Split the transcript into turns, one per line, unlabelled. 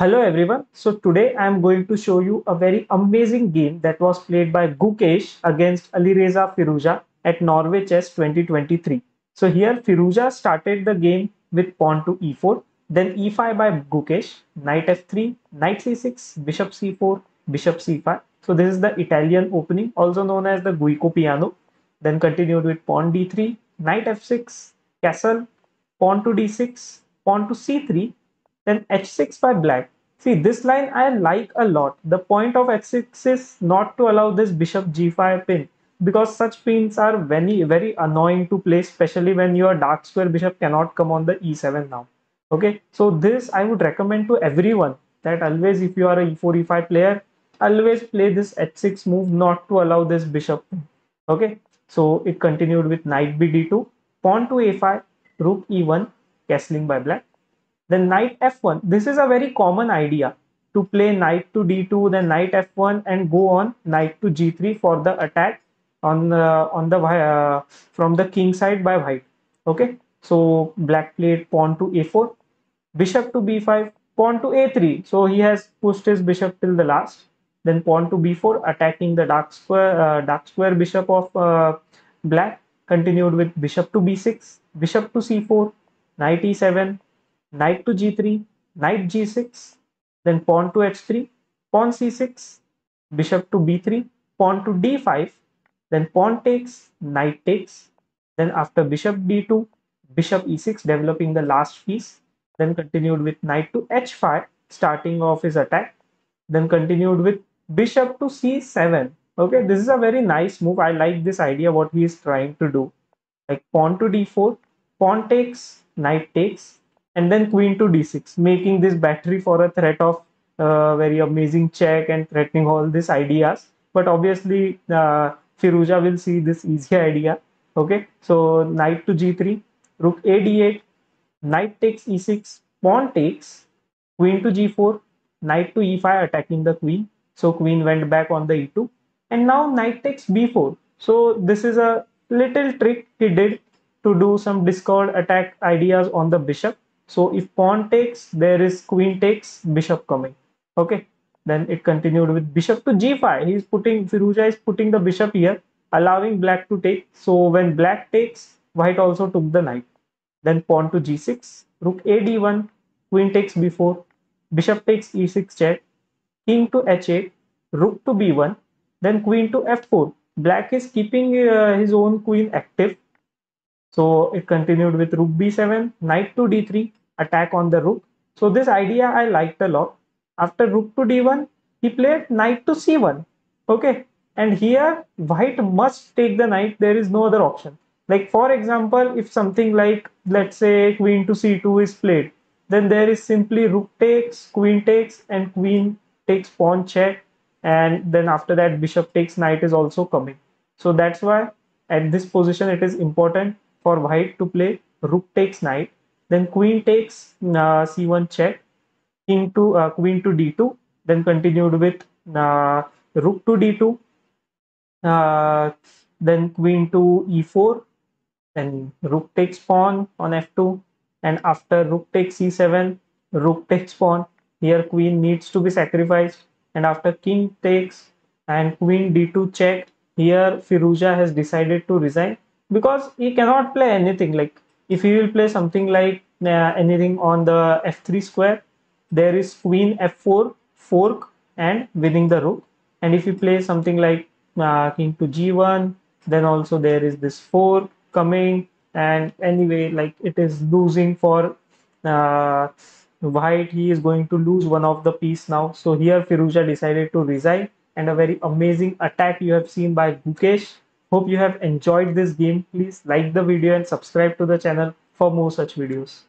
Hello everyone. So today I am going to show you a very amazing game that was played by Gukesh against Alireza Firouzja at Norway Chess 2023. So here Firouzja started the game with pawn to e4, then e5 by Gukesh, knight f3, knight c6, bishop c4, bishop c5. So this is the Italian opening, also known as the Guico piano. Then continued with pawn d3, knight f6, castle, pawn to d6, pawn to c3, then h6 by black. See, this line I like a lot. The point of h6 is not to allow this bishop g5 pin because such pins are very annoying to play, especially when your dark square bishop cannot come on the e7 now. Okay, so this I would recommend to everyone that always if you are a e4 e5 player, always play this h6 move not to allow this bishop pin. Okay, so it continued with knight b d2, pawn to a5, rook e1, castling by black. Then knight f1. This is a very common idea to play knight to d2, then knight f1, and go on knight to g3 for the attack on the from the king side by white. Okay, so black played pawn to a4, bishop to b5, pawn to a3. So he has pushed his bishop till the last. Then pawn to b4, attacking the dark square bishop of black. Continued with bishop to b6, bishop to c4, knight e7, knight to g3, knight g6, then pawn to h3, pawn c6, bishop to b3, pawn to d5, then pawn takes, knight takes, then after bishop d2, bishop e6, developing the last piece, then continued with knight to h5, starting off his attack, then continued with bishop to c7. Okay, this is a very nice move. I like this idea what he is trying to do, like pawn to d4, pawn takes, knight takes, and then queen to d6, making this battery for a threat of very amazing check and threatening all these ideas. But obviously, Firouzja will see this easy idea. Okay, so knight to g3, rook a d8, knight takes e6, pawn takes, queen to g4, knight to e5, attacking the queen. So queen went back on the e2, and now knight takes b4. So this is a little trick he did to do some discord attack ideas on the bishop. So if pawn takes, there is queen takes, bishop coming. Okay. Then it continued with bishop to g5. Firouzja is putting the bishop here, allowing black to take. So when black takes, white also took the knight. Then pawn to g6, rook a d1, queen takes b4, bishop takes e6 check, king to h8, rook to b1, then queen to f4. Black is keeping his own queen active. So it continued with rook b7, knight to d3, attack on the rook. So this idea I liked a lot. After rook to d1, he played knight to c1. Okay. And here white must take the knight. There is no other option. Like for example, if something like let's say queen to c2 is played, then there is simply rook takes, and queen takes pawn check, and then after that bishop takes knight is also coming. So that's why at this position it is important for white to play rook takes knight, then queen takes c1 check, king to queen to d2, then continued with rook to d2, uh, then queen to e4, then rook takes pawn on f2, and after rook takes c7, rook takes pawn. Here queen needs to be sacrificed, and after king takes and queen d2 check, here Firouzja has decided to resign because he cannot play anything. Like if he will play something like anything on the f3 square, there is queen f4 fork and winning the rook. And if you play something like king to g1, then also there is this fork coming, and anyway like it is losing for uh, white. He is going to lose one of the piece now. So here Firouzja decided to resign, and a very amazing attack you have seen by Gukesh. Hope you have enjoyed this game. Please like the video and subscribe to the channel for more such videos.